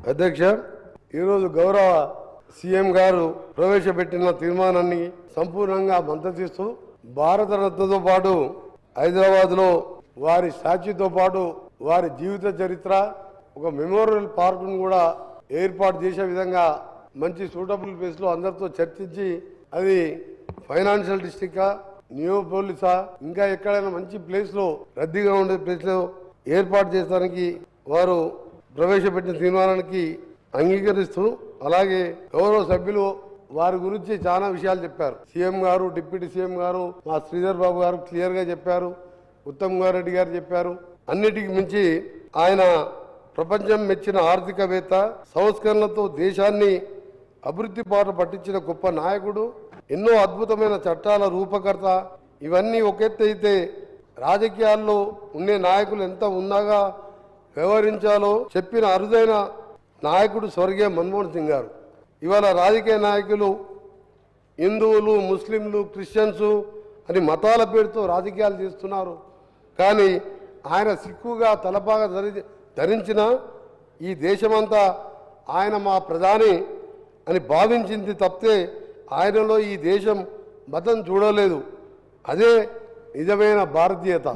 అధ్యక్ష, ఈరోజు గౌరవ సీఎం గారు ప్రవేశపెట్టిన తీర్మానాన్ని సంపూర్ణంగా మద్దతిస్తూ భారతరత్నతో పాటు హైదరాబాద్లో వారి స్టాచ్యూతో పాటు వారి జీవిత చరిత్ర ఒక మెమోరియల్ పార్కును కూడా ఏర్పాటు చేసే విధంగా మంచి సూటబుల్ ప్లేస్లో అందరితో చర్చించి అది ఫైనాన్షియల్ డిస్ట్రిక్టా నియోపోలిసా ఇంకా ఎక్కడైనా మంచి ప్లేస్లో రద్దీగా ఉండే ప్లేస్లో ఏర్పాటు చేయడానికి వారు ప్రవేశపెట్టిన తీర్మానానికి అంగీకరిస్తూ అలాగే గౌరవ సభ్యులు వారి గురించి చాలా విషయాలు చెప్పారు. సీఎం గారు, డిప్యూటీ సీఎం గారు, మా శ్రీధర్ బాబు గారు క్లియర్గా చెప్పారు, ఉత్తమ్ కుమార్ రెడ్డి గారు చెప్పారు. అన్నిటికి మించి ఆయన ప్రపంచం మెచ్చిన ఆర్థికవేత్త, సంస్కరణలతో దేశాన్ని అభివృద్ధి బాట పట్టించిన గొప్ప నాయకుడు, ఎన్నో అద్భుతమైన చట్టాల రూపకర్త. ఇవన్నీ ఒక ఎత్తు అయితే రాజకీయాల్లో ఉండే నాయకులు ఎంత ఉన్నాగా వ్యవహరించాలో చెప్పిన అరుదైన నాయకుడు స్వర్గీయ మన్మోహన్ సింగ్ గారు. ఇవాళ రాజకీయ నాయకులు హిందువులు, ముస్లింలు, క్రిస్టియన్స్ అని మతాల పేరుతో రాజకీయాలు చేస్తున్నారు. కానీ ఆయన సిక్కుగా తలపాగా ధరించిన ఈ దేశమంతా ఆయన మా ప్రధాని అని భావించింది తప్పితే ఆయనలో ఈ దేశం మతం చూడలేదు. అదే నిజమైన భారతీయత.